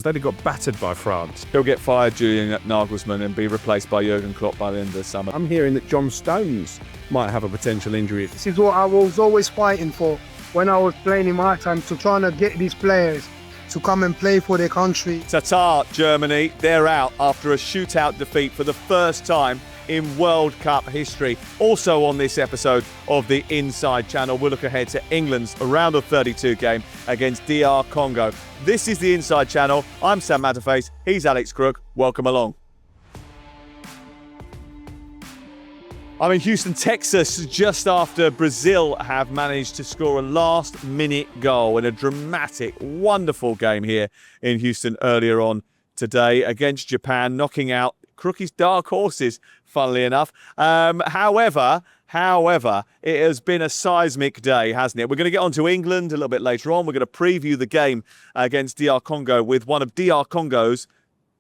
They'd have got battered by France. He'll get fired, Julian Nagelsmann, and be replaced by Jurgen Klopp by the end of the summer. I'm hearing that John Stones might have a potential injury. This is what I was always fighting for when I was playing in my time, to trying to get these players to come and play for their country. Tatar, Germany, they're out after a shootout defeat for the first time in World Cup history. Also on this episode of the Inside Channel, we'll look ahead to England's round of 32 game against DR Congo. This is the Inside Channel. I'm Sam Matterface. He's Alex Crook. Welcome along. I'm in Houston, Texas, just after Brazil have managed to score a last-minute goal in a dramatic, wonderful game here in Houston earlier on today against Japan, knocking out Crook's dark horses, funnily enough. However, it has been a seismic day, hasn't it? We're going to get on to England a little bit later on. We're going to preview the game against DR Congo with one of DR Congo's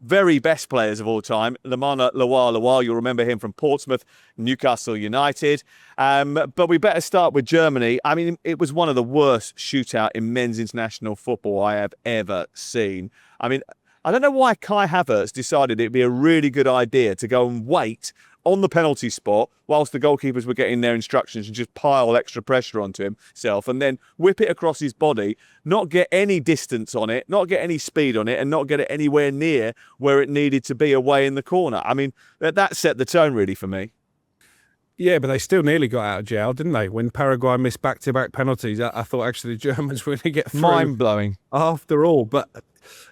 very best players of all time, Lomana LuaLua. You'll remember him from Portsmouth, Newcastle United. But we better start with Germany. I mean, it was one of the worst shootout in men's international football I have ever seen. I mean, I don't know why Kai Havertz decided it'd be a really good idea to go and wait on the penalty spot whilst the goalkeepers were getting their instructions and just pile extra pressure onto himself and then whip it across his body, not get any distance on it, not get any speed on it, and not get it anywhere near where it needed to be away in the corner. I mean, that set the tone really for me. Yeah, but they still nearly got out of jail, didn't they? When Paraguay missed back-to-back penalties, I thought actually the Germans were going to get through. Mind-blowing. After all, but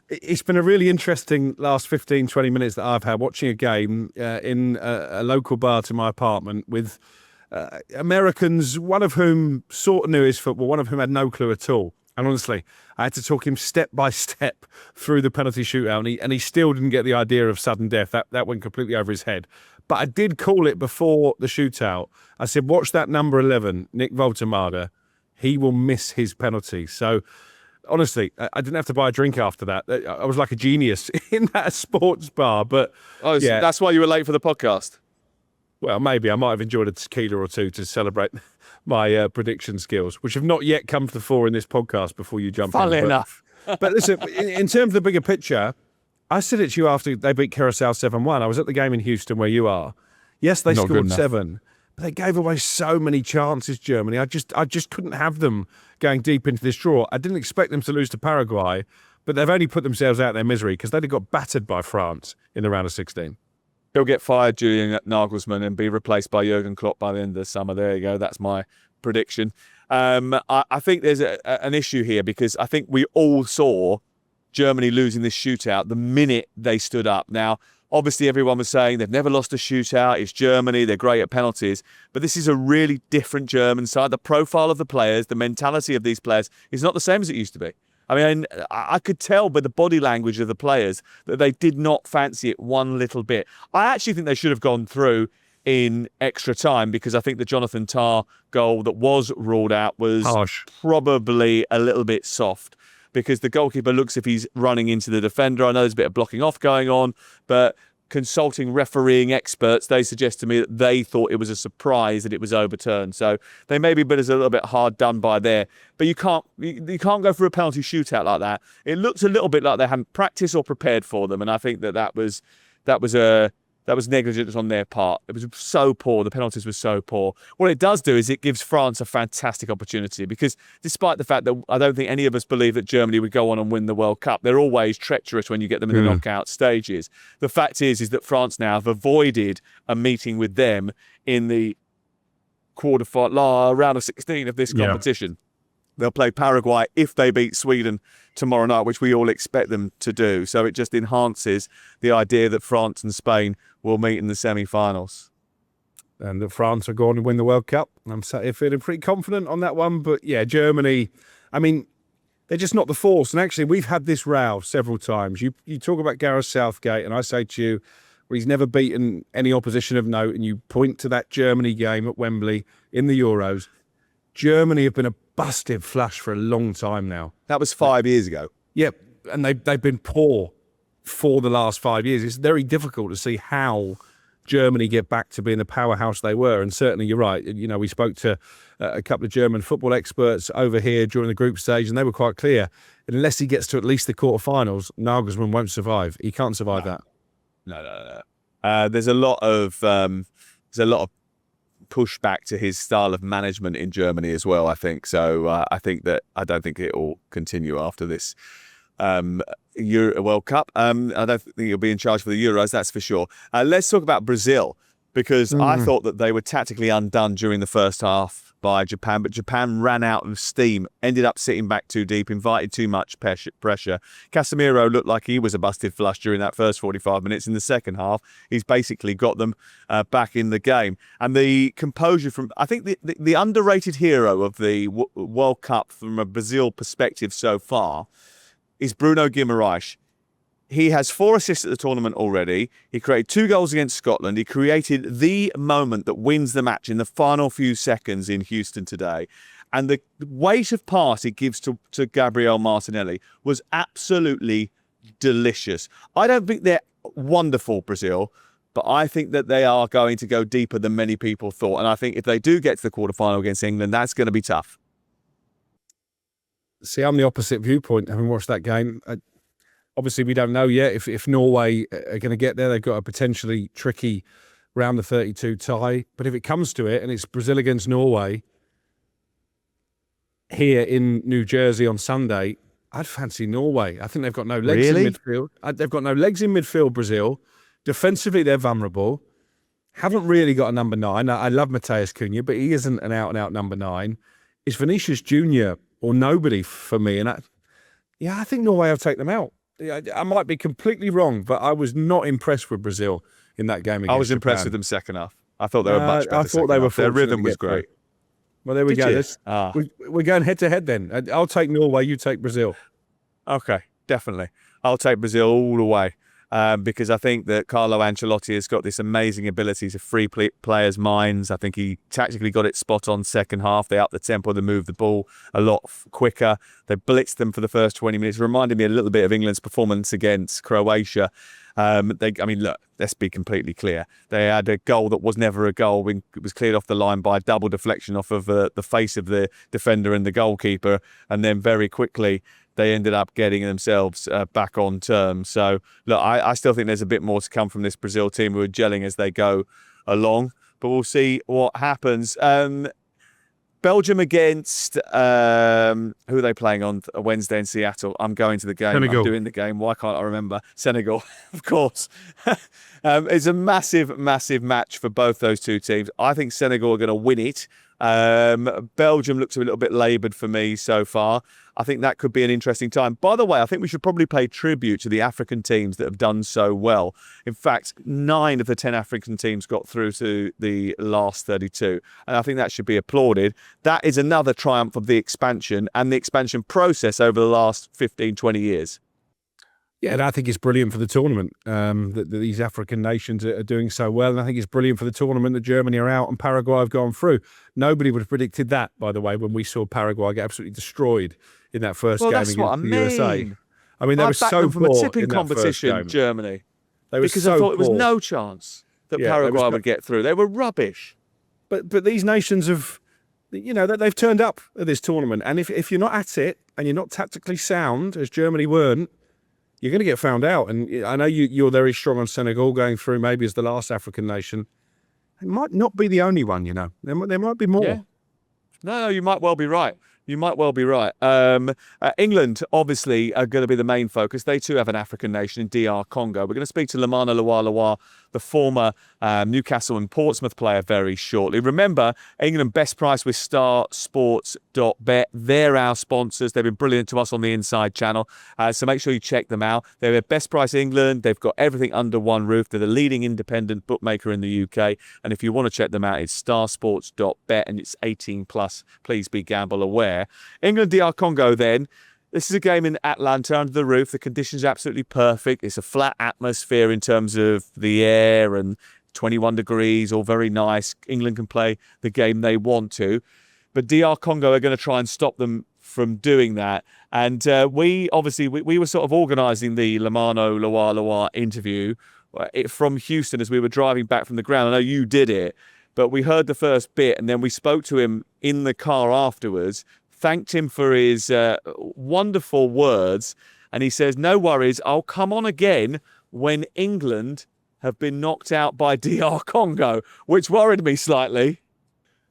it's been a really interesting last 15, 20 minutes that I've had watching a game in a local bar to my apartment with Americans, one of whom sort of knew his football, one of whom had no clue at all. And honestly, I had to talk him step by step through the penalty shootout, and he still didn't get the idea of sudden death. That went completely over his head. But I did call it before the shootout. I said, watch that number 11, Nick Voltemada. He will miss his penalty. So honestly, I didn't have to buy a drink after that. I was like a genius in that sports bar. But yeah, That's why you were late for the podcast. Well, maybe I might have enjoyed a tequila or two to celebrate my prediction skills, which have not yet come to the fore in this podcast before you jump in. Funnily enough. But listen, in terms of the bigger picture, I said it to you after they beat Curacao 7-1. I was at the game in Houston where you are. Yes, they scored 7, but they gave away so many chances, Germany. I just couldn't have them going deep into this draw. I didn't expect them to lose to Paraguay, but they've only put themselves out of their misery because they'd have got battered by France in the round of 16. He'll get fired, Julian Nagelsmann, and be replaced by Jurgen Klopp by the end of the summer. There you go. That's my prediction. I think there's an issue here because I think we all saw Germany losing this shootout the minute they stood up. Now, obviously, everyone was saying they've never lost a shootout. It's Germany. They're great at penalties. But this is a really different German side. The profile of the players, the mentality of these players is not the same as it used to be. I mean, I could tell by the body language of the players that they did not fancy it one little bit. I actually think they should have gone through in extra time because I think the Jonathan Tah goal that was ruled out was harsh, probably a little bit soft because the goalkeeper looks if he's running into the defender. I know there's a bit of blocking off going on, but consulting refereeing experts, they suggest to me that they thought it was a surprise that it was overturned. So they may be a little bit hard done by there. But you can't go for a penalty shootout like that. It looks a little bit like they hadn't practiced or prepared for them, and I think that was negligence on their part. It was so poor. The penalties were so poor. What it does do is it gives France a fantastic opportunity because despite the fact that I don't think any of us believe that Germany would go on and win the World Cup, they're always treacherous when you get them in the knockout stages. The fact is that France now have avoided a meeting with them in the round of 16 of this competition. They'll play Paraguay if they beat Sweden tomorrow night, which we all expect them to do. So it just enhances the idea that France and Spain will meet in the semi-finals. And that France are going to win the World Cup. I'm sat here feeling pretty confident on that one. But yeah, Germany, I mean, they're just not the force. And actually, we've had this row several times. You talk about Gareth Southgate, and I say to you, well, he's never beaten any opposition of note, and you point to that Germany game at Wembley in the Euros. Germany have been a busted flush for a long time now. That was 5 years ago. Yep, and they've been poor for the last 5 years. It's very difficult to see how Germany get back to being the powerhouse they were. And certainly you're right. You know, we spoke to a couple of German football experts over here during the group stage, and they were quite clear. Unless he gets to at least the quarterfinals, Nagelsmann won't survive. He can't survive that. No. There's a lot of pushback to his style of management in Germany as well, I think. So I don't think it will continue after this World Cup. I don't think he'll be in charge for the Euros, that's for sure. Let's talk about Brazil, because I thought that they were tactically undone during the first half by Japan, but Japan ran out of steam, ended up sitting back too deep, invited too much pressure. Casemiro looked like he was a busted flush during that first 45 minutes. In the second half, he's basically got them back in the game. And the composure from, I think the underrated hero of the World Cup from a Brazil perspective so far is Bruno Guimaraes. He has 4 assists at the tournament already. He created 2 goals against Scotland. He created the moment that wins the match in the final few seconds in Houston today. And the weight of pass he gives to Gabriel Martinelli was absolutely delicious. I don't think they're wonderful, Brazil, but I think that they are going to go deeper than many people thought. And I think if they do get to the quarterfinal against England, that's going to be tough. See, I'm the opposite viewpoint, having watched that game. Obviously, we don't know yet if Norway are going to get there. They've got a potentially tricky round of 32 tie. But if it comes to it and it's Brazil against Norway here in New Jersey on Sunday, I'd fancy Norway. I think they've got no legs in midfield. They've got no legs in midfield, Brazil. Defensively, they're vulnerable. Haven't really got a number 9. I love Mateus Cunha, but he isn't an out-and-out number 9. It's Vinicius Jr. or nobody for me. And I think Norway will take them out. I might be completely wrong, but I was not impressed with Brazil in that game against I was impressed Japan. with them second half. I thought they were much better. I thought they were. Their rhythm was great. Well, there we Did go. you? We're going head to head then. I'll take Norway. You take Brazil. Okay, definitely. I'll take Brazil all the way. Because I think that Carlo Ancelotti has got this amazing ability to free players' minds. I think he tactically got it spot on second half. They upped the tempo, they moved the ball a lot quicker. They blitzed them for the first 20 minutes. Reminded me a little bit of England's performance against Croatia. Look, let's be completely clear. They had a goal that was never a goal. It was cleared off the line by a double deflection off of the face of the defender and the goalkeeper. And then very quickly, they ended up getting themselves back on terms. So, look, I still think there's a bit more to come from this Brazil team who are gelling as they go along. But we'll see what happens. Belgium against, who are they playing on Wednesday in Seattle? I'm going to the game. Senegal. I'm doing the game. Why can't I remember? Senegal, of course. It's a massive, massive match for both those two teams. I think Senegal are going to win it. Belgium looks a little bit laboured for me so far. I think that could be an interesting time. By the way, I think we should probably pay tribute to the African teams that have done so well. In fact, 9 of the 10 African teams got through to the last 32. And I think that should be applauded. That is another triumph of the expansion and the expansion process over the last 15, 20 years. Yeah, and I think it's brilliant for the tournament that these African nations are doing so well. And I think it's brilliant for the tournament that Germany are out and Paraguay have gone through. Nobody would have predicted that, by the way, when we saw Paraguay get absolutely destroyed in that first game against the USA. I mean, they were so from a poor tipping in that competition, first game. Germany. They were Because so I thought it was poor. no chance that Yeah, Paraguay would get through. They were rubbish. But these nations have, they've turned up at this tournament. And if you're not at it and you're not tactically sound, as Germany weren't, you're going to get found out. And I know you're very strong on Senegal going through maybe as the last African nation. It might not be the only one, There might be more. Yeah. No, you might well be right. England, obviously, are going to be the main focus. They too have an African nation in DR Congo. We're going to speak to Lomana LuaLua, the former Newcastle and Portsmouth player, very shortly. Remember, England best price with starsports.bet. They're our sponsors. They've been brilliant to us on the Inside channel. So make sure you check them out. They're at Best Price England. They've got everything under one roof. They're the leading independent bookmaker in the UK. And if you want to check them out, it's starsports.bet and it's 18 plus. Please be gamble aware. England, DR Congo then. This is a game in Atlanta under the roof. The conditions are absolutely perfect. It's a flat atmosphere in terms of the air and 21 degrees, all very nice. England can play the game they want to. But DR Congo are going to try and stop them from doing that. And we were sort of organising the Lomana LuaLua interview from Houston as we were driving back from the ground. I know you did it, but we heard the first bit and then we spoke to him in the car afterwards, thanked him for his wonderful words. And he says, no worries, I'll come on again when England have been knocked out by DR Congo, which worried me slightly.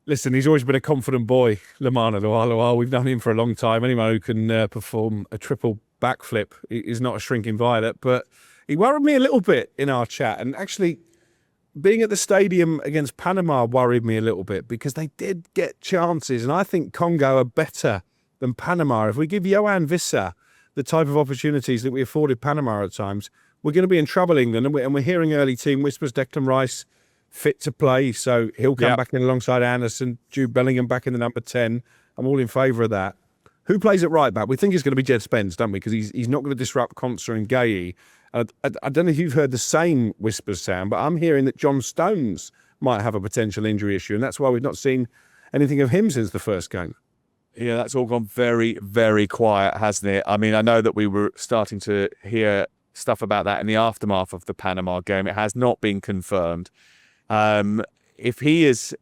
Listen, he's always been a confident boy, Lomana LuaLua. We've known him for a long time. Anyone who can perform a triple backflip is not a shrinking violet, but he worried me a little bit in our chat. And actually, being at the stadium against Panama worried me a little bit because they did get chances. And I think Congo are better than Panama. If we give Yohan Wissa the type of opportunities that we afforded Panama at times, we're going to be in trouble, England. And we're hearing early team whispers, Declan Rice fit to play, so he'll come back in alongside Anderson, Jude Bellingham back in the number 10. I'm all in favour of that. Who plays at right back? We think it's going to be Jed Spence, don't we? Because he's not going to disrupt Quansah and Gay. I don't know if you've heard the same whispers, Sam, but I'm hearing that John Stones might have a potential injury issue, and that's why we've not seen anything of him since the first game. Yeah, that's all gone very, very quiet, hasn't it? I mean, I know that we were starting to hear stuff about that in the aftermath of the Panama game. It has not been confirmed. If he is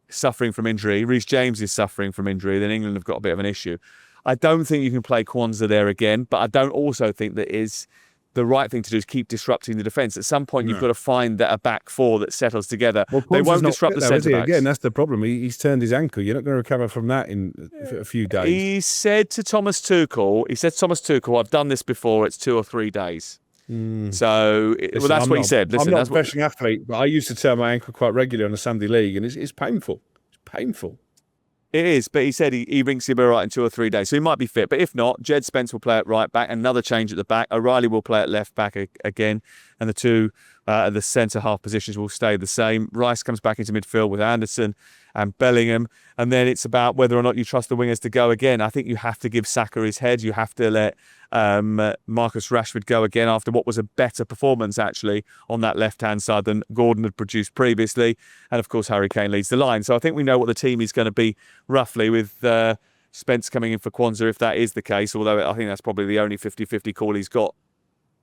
suffering from injury, Reece James is suffering from injury, then England have got a bit of an issue. I don't think you can play Quansah there again, but I don't also think that is the right thing to do is keep disrupting the defence. At some point, you've got to find that a back four that settles together. Well, they won't disrupt the centre-backs. Again, that's the problem. He's turned his ankle. You're not going to recover from that in a few days. He said to Thomas Tuchel, I've done this before, it's 2 or 3 days. So, well, that's what he said. Listen, I'm not a professional athlete, but I used to tear my ankle quite regularly on the Sunday League, and it's painful. It's painful. It is, but he said he rinks him all right in 2 or 3 days, so he might be fit. But if not, Jed Spence will play at right back, another change at the back. O'Reilly will play at left back again, and the two the centre-half positions will stay the same. Rice comes back into midfield with Anderson and Bellingham, and then it's about whether or not you trust the wingers to go again. I think you have to give Saka his head. You have to let Marcus Rashford go again after what was a better performance, actually, on that left-hand side than Gordon had produced previously. And, of course, Harry Kane leads the line. So I think we know what the team is going to be roughly with Spence coming in for Quansah, if that is the case, although I think that's probably the only 50-50 call he's got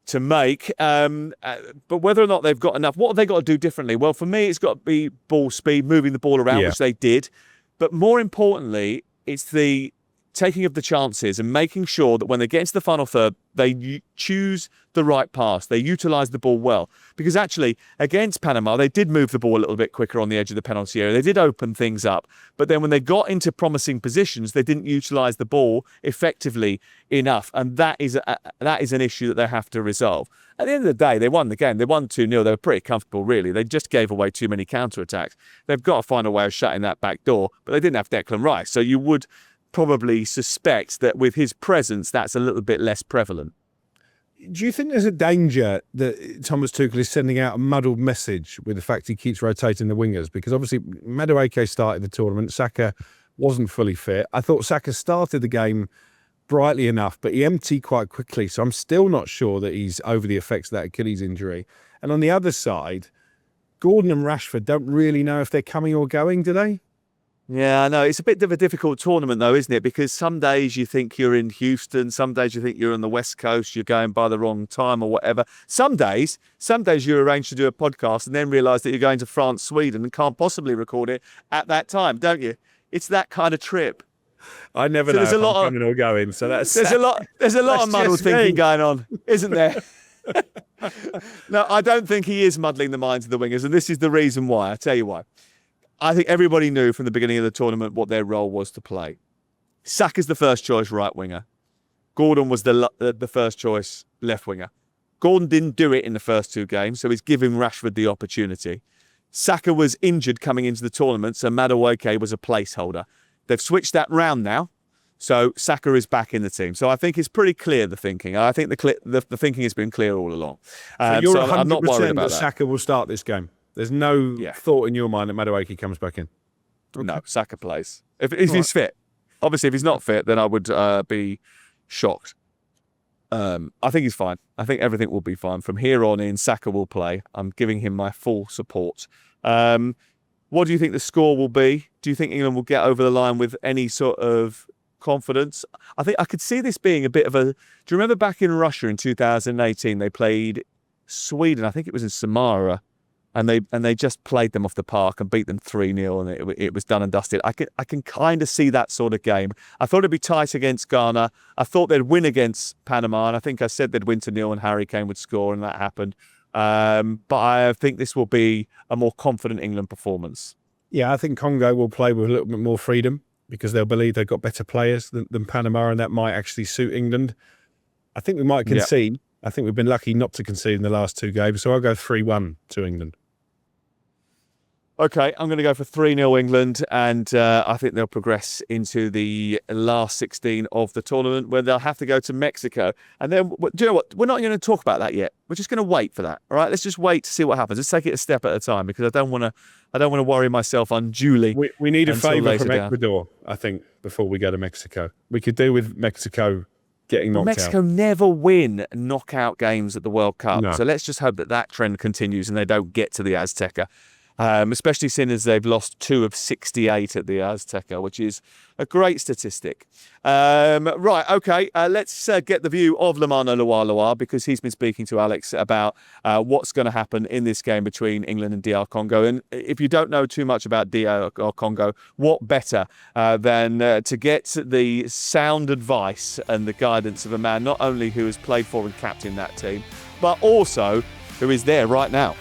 to make. But whether or not they've got enough, what have they got to do differently? Well, for me, it's got to be ball speed, moving the ball around, which they did. But more importantly, it's the taking of the chances and making sure that when they get into the final third, they choose the right pass. They utilise the ball well. Because actually, against Panama, they did move the ball a little bit quicker on the edge of the penalty area. They did open things up. But then when they got into promising positions, they didn't utilise the ball effectively enough. And that is an issue that they have to resolve. At the end of the day, they won the game. They won 2-0. They were pretty comfortable, really. They just gave away too many counter-attacks. They've got to find a way of shutting that back door. But they didn't have Declan Rice. So you would probably suspect that with his presence, that's a little bit less prevalent. Do you think there's a danger that Thomas Tuchel is sending out a muddled message with the fact he keeps rotating the wingers? Because obviously Madueke started the tournament, Saka wasn't fully fit. I thought Saka started the game brightly enough, but he emptied quite quickly. So I'm still not sure that he's over the effects of that Achilles injury. And on the other side, Gordon and Rashford don't really know if they're coming or going, do they? Yeah, I know. It's a bit of a difficult tournament, though, isn't it? Because some days you think you're in Houston, some days you think you're on the West Coast, you're going by the wrong time or whatever. Some days you arrange to do a podcast and then realise that you're going to France, Sweden and can't possibly record it at that time, don't you? It's that kind of trip. I never know if I'm coming or going, so that's... There's a lot of muddled thinking going on, isn't there? No, I don't think he is muddling the minds of the wingers, and this is the reason why. I'll tell you why. I think everybody knew from the beginning of the tournament what their role was to play. Saka's the first choice right winger. Gordon was the first choice left winger. Gordon didn't do it in the first 2 games, so he's giving Rashford the opportunity. Saka was injured coming into the tournament, so Madueke was a placeholder. They've switched that round now, so Saka is back in the team. So I think it's pretty clear, the thinking. I think the thinking has been clear all along. So you're 100% I'm not worried about that. Saka will start this game? There's no thought in your mind that Madueke comes back in? Okay. No, Saka plays. If he's fit. Obviously, if he's not fit, then I would be shocked. I think he's fine. I think everything will be fine. From here on in, Saka will play. I'm giving him my full support. What do you think the score will be? Do you think England will get over the line with any sort of confidence? I think I could see this being a bit of a... Do you remember back in Russia in 2018, they played Sweden. I think it was in Samara. And they just played them off the park and beat them 3-0, and it was done and dusted. I can kind of see that sort of game. I thought it'd be tight against Ghana. I thought they'd win against Panama, and I think I said they'd win 2-0 and Harry Kane would score, and that happened. But I think this will be a more confident England performance. Yeah, I think Congo will play with a little bit more freedom because they'll believe they've got better players than Panama, and that might actually suit England. I think we might concede. Yep. I think we've been lucky not to concede in the last 2 games, so I'll go 3-1 to England. Okay, I'm going to go for 3-0 England, and I think they'll progress into the last 16 of the tournament, where they'll have to go to Mexico. And then, do you know what? We're not going to talk about that yet. We're just going to wait for that. All right, let's just wait to see what happens. Let's take it a step at a time, because I don't want to worry myself unduly. We need a favour from Ecuador, I think, before we go to Mexico. We could do with Mexico getting knocked out. Mexico never win knockout games at the World Cup, no. So let's just hope that trend continues and they don't get to the Azteca. Especially seeing as they've lost 2 of 68 at the Azteca, which is a great statistic. Right, okay, let's get the view of Lomana LuaLua, because he's been speaking to Alex about what's going to happen in this game between England and DR Congo. And if you don't know too much about DR Congo, what better than to get the sound advice and the guidance of a man not only who has played for and captained that team, but also who is there right now.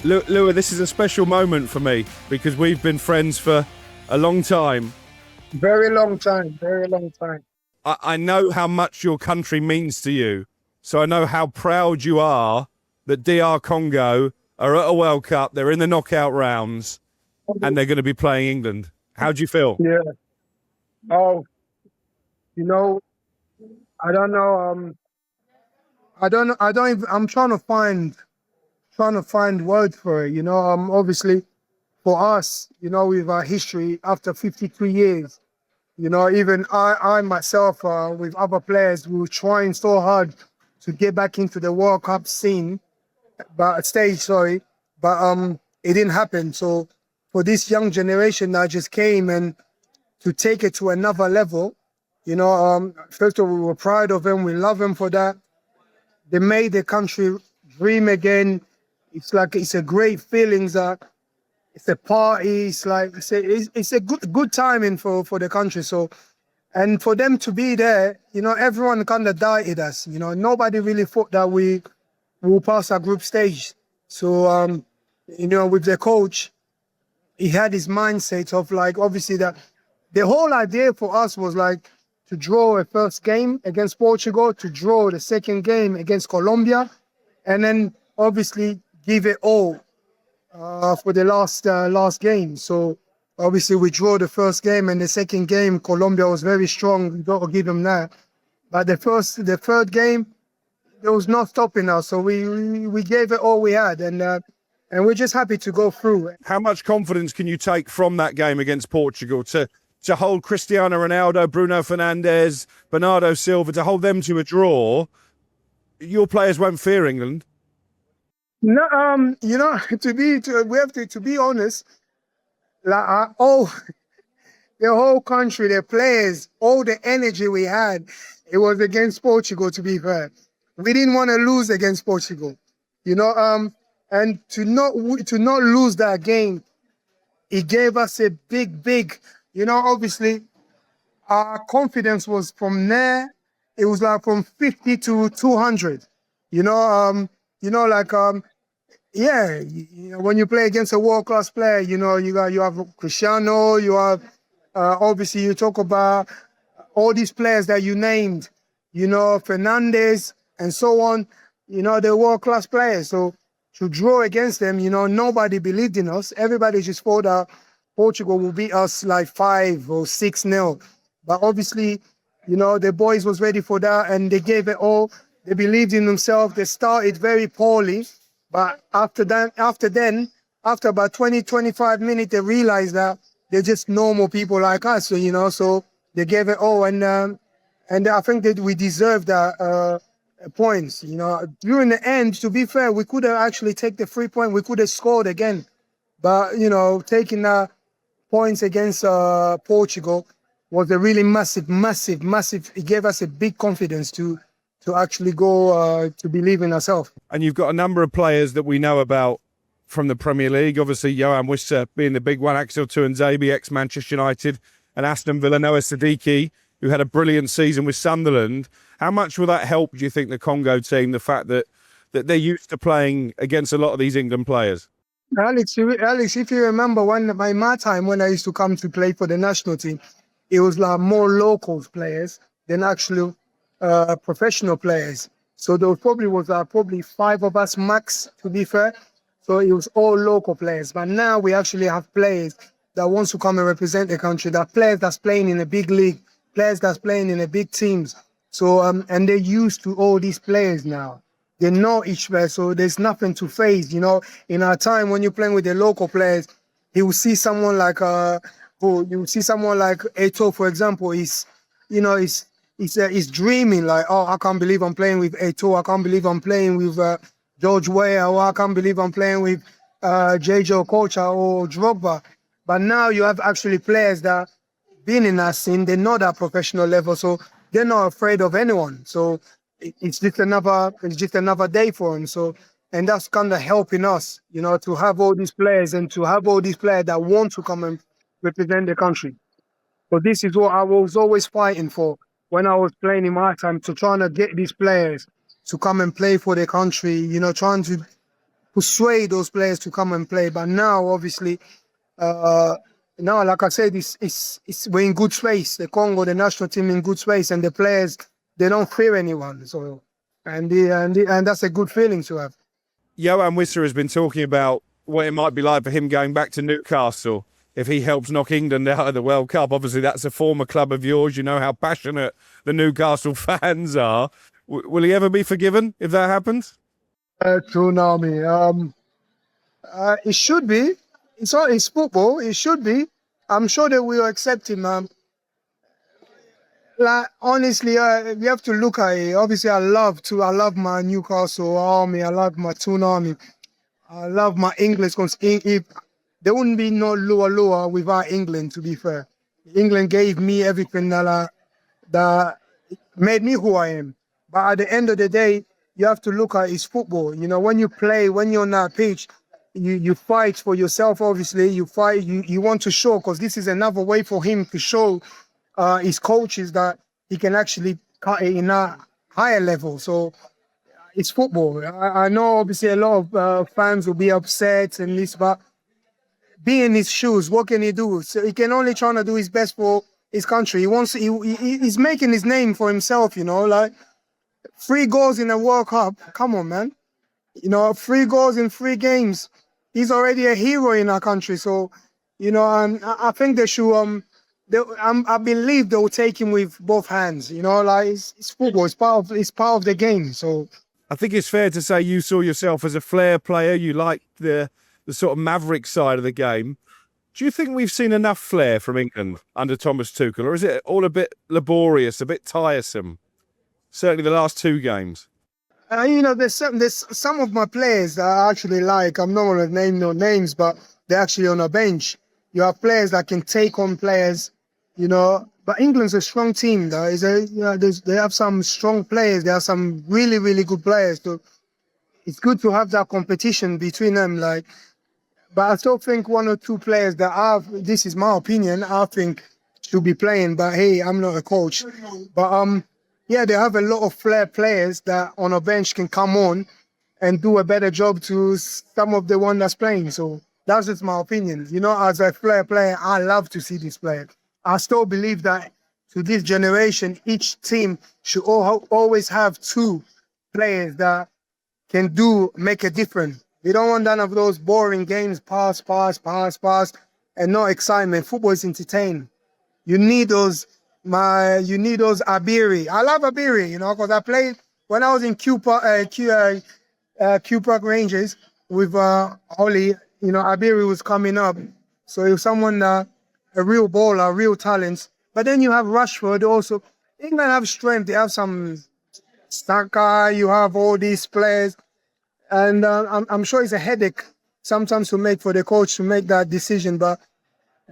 Lua, this is a special moment for me because we've been friends for a long time. Very long time, very long time. I know how much your country means to you, so I know how proud you are that DR Congo are at a World Cup, they're in the knockout rounds, and they're going to be playing England. How do you feel? Yeah. Oh, I don't know. I'm trying to find words for it, obviously for us, with our history after 53 years, even I myself, with other players, we were trying so hard to get back into the World Cup stage, but it didn't happen. So for this young generation that just came and to take it to another level, first of all, we were proud of them. We love them for that. They made the country dream again. It's a great feeling. It's a party. It's a good timing for the country. So, and for them to be there, everyone kind of doubted us. Nobody really thought that we will pass our group stage. So, with the coach, he had his mindset of obviously that the whole idea for us was to draw a first game against Portugal, to draw the second game against Colombia, and then obviously give it all for the last game. So obviously we drew the first game, and the second game Colombia was very strong. We got to give them that. But the third game, there was no stopping us. So we gave it all we had, and we're just happy to go through. How much confidence can you take from that game against Portugal to hold Cristiano Ronaldo, Bruno Fernandes, Bernardo Silva, to hold them to a draw? Your players won't fear England. No, to be honest, the whole country, the players, all the energy we had, it was against Portugal. To be fair, we didn't want to lose against Portugal, and to not lose that game, it gave us a big, obviously, our confidence was from there. It was from 50 to 200, yeah, when you play against a world-class player, you have Cristiano, you have, obviously you talk about all these players that you named, Fernandes and so on, they're world-class players. So to draw against them, nobody believed in us. Everybody just thought that Portugal will beat us 5 or 6-0. But obviously, the boys was ready for that, and they gave it all. They believed in themselves. They started very poorly. But after about 20, 25 minutes, they realized that they're just normal people like us, so they gave it all. And I think that we deserved points, During the end, to be fair, we could have actually taken the 3 point. We could have scored again. But, taking points against Portugal was a really massive. It gave us a big confidence to to actually go to believe in ourselves. And you've got a number of players that we know about from the Premier League. Obviously, Johan Wissa being the big one, Axel Tuanzebe, ex-Manchester United, and Aston Villa, Noah Siddiqui, who had a brilliant season with Sunderland. How much will that help, do you think, the Congo team, the fact that they're used to playing against a lot of these England players? Alex, if you remember by my time when I used to come to play for the national team, it was like more locals players than actually professional players. So there probably 5 of us max, to be fair. So it was all local players. But now we actually have players that wants to come and represent the country, that players that's playing in a big league, players that's playing in a big teams. So and they're used to all these players now. They know each player, so there's nothing to face. You know, in our time when you're playing with the local players, you will see someone like Eto'o, for example. He's dreaming like, oh, I can't believe I'm playing with Eto'o. I can't believe I'm playing with George Weah, or I can't believe I'm playing with JJ Okocha or Drogba. But now you have actually players that been in that scene. They know that professional level, so they're not afraid of anyone. So it's just another day for them. So, and that's kind of helping us, you know, to have all these players and to have all these players that want to come and represent the country. So this is what I was always fighting for when I was playing in my time, to trying to get these players to come and play for the country, you know, trying to persuade those players to come and play. But now, obviously, now, like I said, we're in good space. The Congo, the national team, in good space, and the players, they don't fear anyone. So, and that's a good feeling to have. Johan Wissa has been talking about what it might be like for him going back to Newcastle if he helps knock England out of the World Cup. Obviously, that's a former club of yours. You know how passionate the Newcastle fans are. Will he ever be forgiven if that happens? Tsunami. It should be. It's football. It should be. I'm sure they will accept him. Like, honestly, we have to look at it. Obviously, I love my Newcastle army. I love my Tsunami. I love my English. Because if there wouldn't be no LuaLua without England, to be fair. England gave me everything that made me who I am. But at the end of the day, you have to look at it's football. You know, when you play, when you're on that pitch, you fight for yourself, obviously. You fight, you want to show, because this is another way for him to show his coaches that he can actually cut it in a higher level. So it's football. I know, obviously, a lot of fans will be upset and this, but be in his shoes, what can he do? So he can only try to do his best for his country. He's making his name for himself, you know, like 3 goals in a World Cup. Come on, man. You know, 3 goals in 3 games. He's already a hero in our country. So, you know, and I think they should, I believe they will take him with both hands. You know, like it's football. It's part of the game. So I think it's fair to say you saw yourself as a flair player. You liked the sort of maverick side of the game. Do you think we've seen enough flair from England under Thomas Tuchel, or is it all a bit laborious, a bit tiresome? Certainly the last 2 games. You know, there's some of my players that I actually like. I'm not going to name no names, but they're actually on a bench. You have players that can take on players, you know. But England's a strong team, though. They have some strong players. They have some really, really good players. So it's good to have that competition between them. Like, but I still think 1 or 2 players that this is my opinion, I think should be playing. But hey, I'm not a coach. But yeah, they have a lot of flair players that on a bench can come on and do a better job to some of the one that's playing. So that's just my opinion. You know, as a flair player, I love to see this player. I still believe that to this generation, each team should always have 2 players that can make a difference. We don't want none of those boring games, pass, and no excitement. Football is entertaining. You need those Abiri. I love Abiri, you know, because I played when I was in Q Park Rangers with Ollie. You know, Abiri was coming up, so he was someone a real baller, real talent. But then you have Rashford also. England have strength. They have some Saka. You have all these players, and I'm sure it's a headache sometimes to make for the coach to make that decision, but.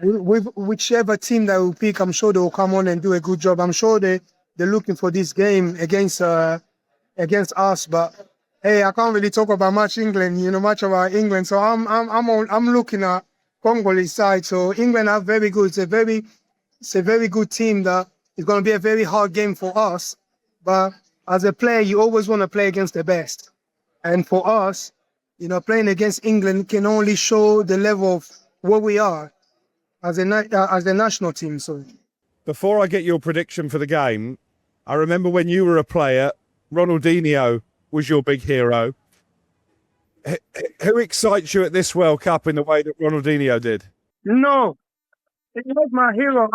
With whichever team that will pick, I'm sure they will come on and do a good job. I'm sure they're looking for this game against against us. But hey, I can't really talk about much much about England. So I'm looking at Congolese side. So England are very good. It's a very good team that is going to be a very hard game for us. But as a player, you always want to play against the best. And for us, playing against England can only show the level of where we are as a national team. So Before I get your prediction for the game, I remember when you were a player, Ronaldinho was your big hero. Who excites you at this World Cup in the way that Ronaldinho did? no, it was my hero.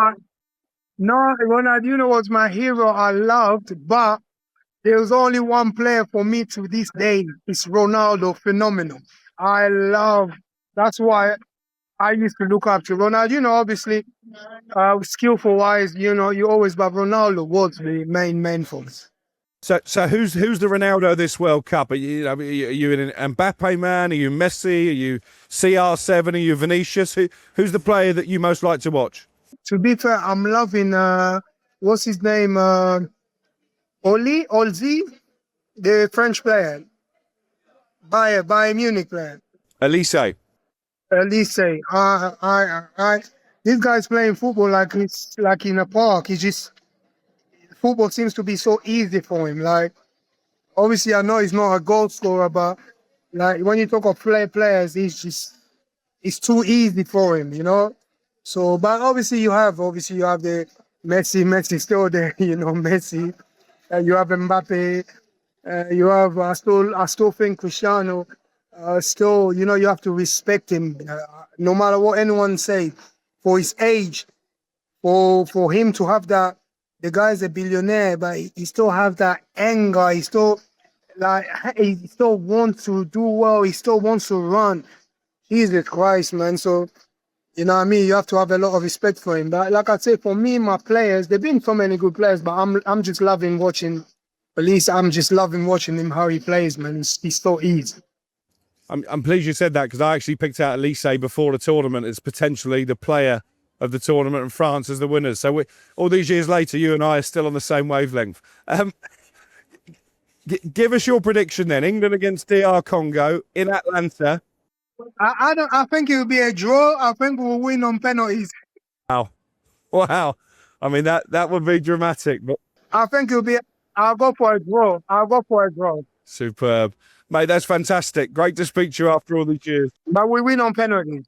No, Ronaldinho was my hero. I loved, but there was only one player for me to this day. It's Ronaldo, phenomenal. That's why I used to look up to Ronaldo. Obviously, skillful wise, you always, but Ronaldo was the main for us. So who's the Ronaldo this World Cup? Are you an Mbappe man? Are you Messi? Are you CR7? Are you Vinicius? Who's the player that you most like to watch? To be fair, I'm loving what's his name? Olzy, the French player, Bayern Munich player. Elise. Elise. This guy's playing football like it's like in a park. Football seems to be so easy for him. Like, obviously, I know he's not a goal scorer, but like when you talk of players, it's too easy for him. So, but obviously you have the Messi still there, Messi. You have Mbappe. You have I still think Cristiano. Still, you have to respect him, no matter what anyone say, for his age, for him to have that. The guy's a billionaire, but he still have that anger. He still wants to do well. He still wants to run. Jesus Christ, man. So, you know what I mean? You have to have a lot of respect for him. But like I say, for me, my players, there've been so many good players, but I'm just loving watching. At least I'm just loving watching him how he plays, man. He's so easy. I'm pleased you said that because I actually picked out Elise before the tournament as potentially the player of the tournament and France as the winners. So all these years later, you and I are still on the same wavelength. Give us your prediction then. England against DR Congo in Atlanta. I think it will be a draw. I think we'll win on penalties. Wow. I mean, that would be dramatic. But I think I'll go for a draw. Superb. Mate, that's fantastic. Great to speak to you after all these years. But we win on penalties.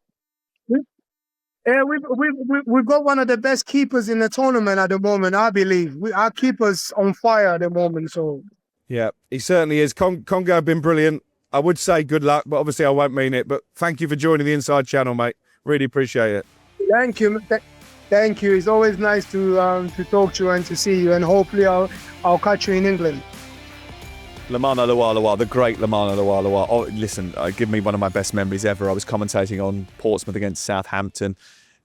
We've got one of the best keepers in the tournament at the moment, I believe. Our keeper's on fire at the moment. So yeah, he certainly is. Congo have been brilliant. I would say good luck, but obviously I won't mean it. But thank you for joining the Inside Channel, mate. Really appreciate it. Thank you. Thank you. It's always nice to talk to you and to see you. And hopefully I'll catch you in England. Lomana LuaLua, the great Lomana LuaLua. Oh, listen, give me one of my best memories ever. I was commentating on Portsmouth against Southampton.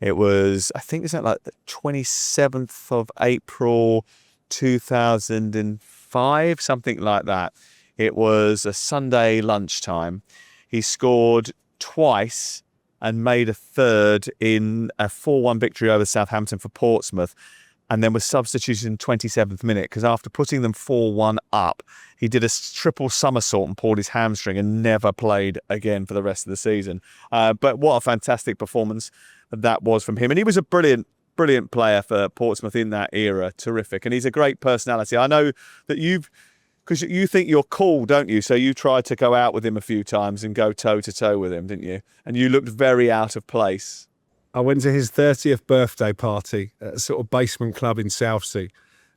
It was, I think, like the 27th of April 2005, something like that. It was a Sunday lunchtime. He scored twice and made a third in a 4-1 victory over Southampton for Portsmouth, and then was substituted in 27th minute because after putting them 4-1 up, he did a triple somersault and pulled his hamstring and never played again for the rest of the season. But what a fantastic performance that was from him. And he was a brilliant player for Portsmouth in that era. Terrific. And he's a great personality. I know that because you think you're cool, don't you? So you tried to go out with him a few times and go toe-to-toe with him, didn't you? And you looked very out of place. I went to his 30th birthday party at a sort of basement club in Southsea,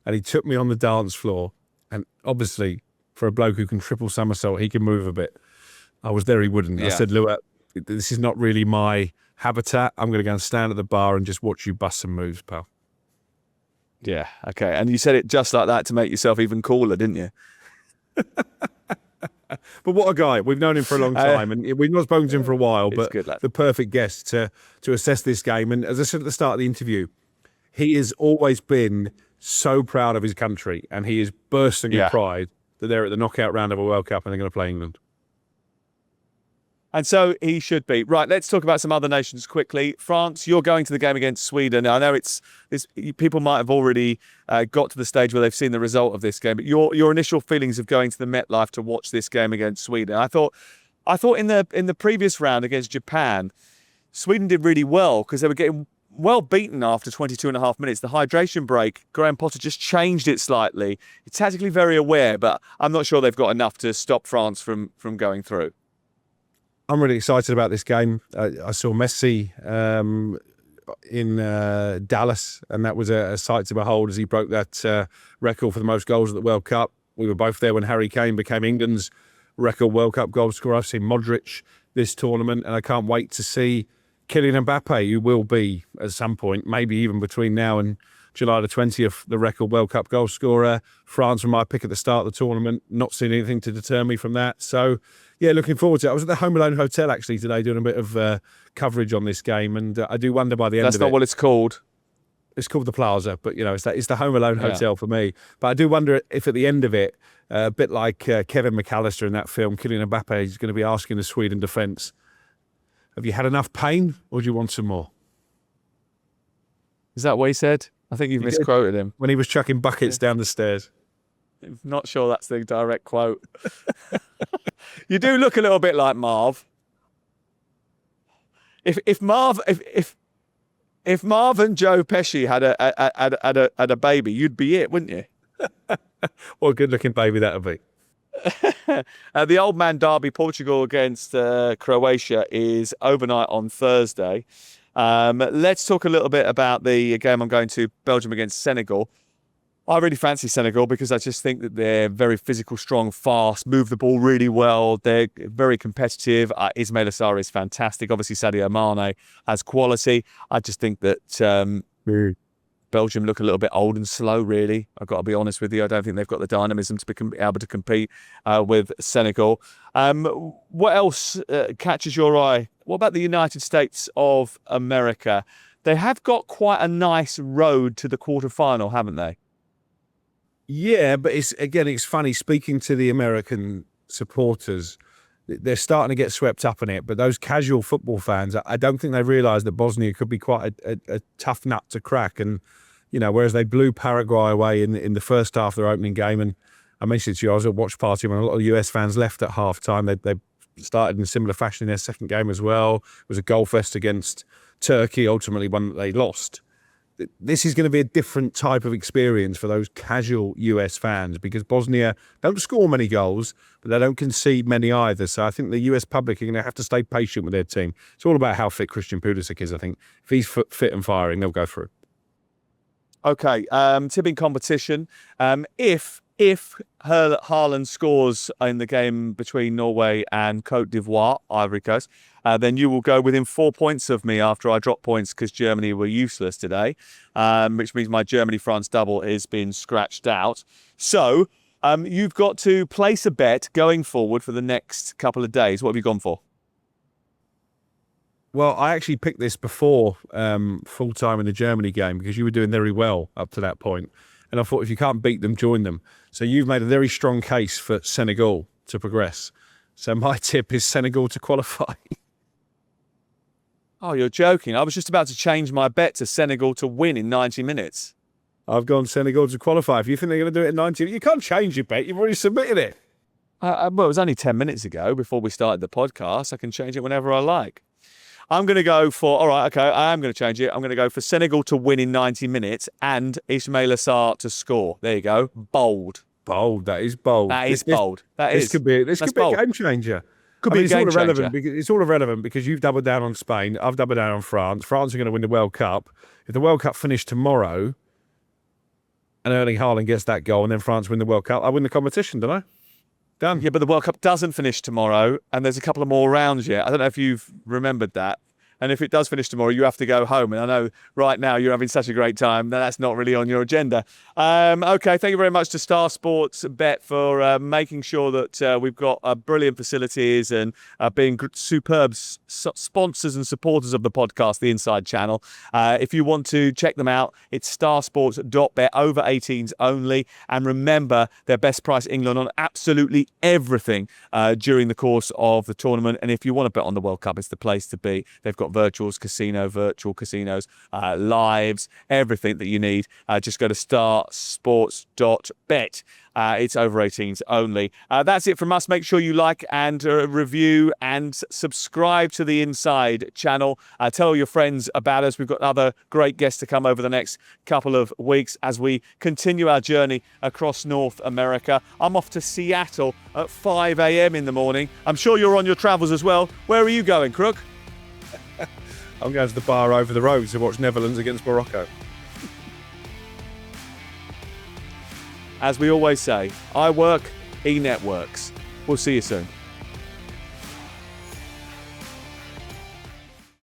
and he took me on the dance floor. And obviously, for a bloke who can triple somersault, he can move a bit. I was there, he wouldn't. Yeah. I said, Lua, this is not really my habitat. I'm going to go and stand at the bar and just watch you bust some moves, pal. Yeah, okay. And you said it just like that to make yourself even cooler, didn't you? But what a guy. We've known him for a long time, and we've not spoken to him for a while, but good, the perfect guest to assess this game. And as I said at the start of the interview, he has always been so proud of his country, and he is bursting with pride that they're at the knockout round of a World Cup and they're going to play England. And so he should be. Right, let's talk about some other nations quickly. France, you're going to the game against Sweden. I know people might have already got to the stage where they've seen the result of this game, but your initial feelings of going to the MetLife to watch this game against Sweden. I thought in the previous round against Japan, Sweden did really well because they were getting well beaten after 22.5 minutes. The hydration break, Graham Potter just changed it slightly. He's tactically very aware, but I'm not sure they've got enough to stop France from going through. I'm really excited about this game. I saw Messi in Dallas, and that was a sight to behold as he broke that record for the most goals at the World Cup. We were both there when Harry Kane became England's record World Cup goal scorer. I've seen Modric this tournament, and I can't wait to see Kylian Mbappe, who will be at some point, maybe even between now and July the 20th, the record World Cup goal scorer. France were my pick at the start of the tournament. Not seeing anything to deter me from that. So, yeah, looking forward to it. I was at the Home Alone Hotel actually today doing a bit of coverage on this game, and I do wonder by the end of it. That's not what it's called. It's called the Plaza, but it's the Home Alone Hotel for me. But I do wonder if at the end of it, a bit like Kevin McAllister in that film, Kylian Mbappe is going to be asking the Sweden defence, "Have you had enough pain, or do you want some more?" Is that what he said? I think you've misquoted him. When he was chucking buckets down the stairs. I'm not sure that's the direct quote. You do look a little bit like Marv. If Marv and Joe Pesci had a baby, you'd be it, wouldn't you? What a good-looking baby that would be. The old man derby, Portugal against Croatia, is overnight on Thursday. Let's talk a little bit about the game I'm going to, Belgium against Senegal. I really fancy Senegal because I just think that they're very physical, strong, fast, move the ball really well. They're very competitive. Ismail Assar is fantastic. Obviously, Sadio Mane has quality. I just think that Belgium look a little bit old and slow, really. I've got to be honest with you. I don't think they've got the dynamism to be able to compete with Senegal. What else catches your eye? What about the United States of America? They have got quite a nice road to the quarterfinal, haven't they? Yeah, but it's funny speaking to the American supporters. They're starting to get swept up in it, but those casual football fans, I don't think they realise that Bosnia could be quite a tough nut to crack. And whereas they blew Paraguay away in the first half of their opening game, and I mentioned to you, I was at a watch party when a lot of US fans left at half time. They started in a similar fashion in their second game as well. It was a goal fest against Turkey, ultimately one that they lost. This is going to be a different type of experience for those casual US fans because Bosnia don't score many goals, but they don't concede many either. So I think the US public are going to have to stay patient with their team. It's all about how fit Christian Pulisic is, I think. If he's fit and firing, they'll go through. Okay, tipping competition. If Haaland scores in the game between Norway and Cote d'Ivoire, Ivory Coast, then you will go within 4 points of me after I drop points because Germany were useless today, which means my Germany-France double has been scratched out. So you've got to place a bet going forward for the next couple of days. What have you gone for? Well, I actually picked this before full-time in the Germany game because you were doing very well up to that point. And I thought if you can't beat them, join them. So you've made a very strong case for Senegal to progress. So my tip is Senegal to qualify. Oh, you're joking. I was just about to change my bet to Senegal to win in 90 minutes. I've gone Senegal to qualify. If you think they're going to do it in 90 minutes, you can't change your bet. You've already submitted it. Well, it was only 10 minutes ago before we started the podcast. I can change it whenever I like. I'm going to go for, all right, okay, I am going to change it. I'm going to go for Senegal to win in 90 minutes and Ismail Assar to score. There you go. Bold. Bold. That is bold. This could be a game changer. Could be a game changer. It's all irrelevant because you've doubled down on Spain. I've doubled down on France. France are going to win the World Cup. If the World Cup finished tomorrow and Erling Haaland gets that goal and then France win the World Cup, I win the competition, don't I? Done. Yeah, but the World Cup doesn't finish tomorrow and there's a couple of more rounds yet. I don't know if you've remembered that. And if it does finish tomorrow, you have to go home. And I know right now you're having such a great time that that's not really on your agenda. Okay, thank you very much to Star Sports Bet for making sure that we've got brilliant facilities and being superb sponsors and supporters of the podcast, the Inside Channel. If you want to check them out, it's starsports.bet, over 18s only. And remember, their best price England on absolutely everything during the course of the tournament. And if you want to bet on the World Cup, it's the place to be. They've got virtual casinos, lives, everything that you need. Just go to starsports.bet. It's over 18s only. That's it from us. Make sure you like and review and subscribe to the Inside Channel. Tell your friends about us. We've got other great guests to come over the next couple of weeks as we continue our journey across North America. I'm off to Seattle at 5 a.m. in the morning. I'm sure you're on your travels as well. Where are you going, Crook? I'm going to the bar over the road to watch Netherlands against Morocco. As we always say, I work, he networks. We'll see you soon.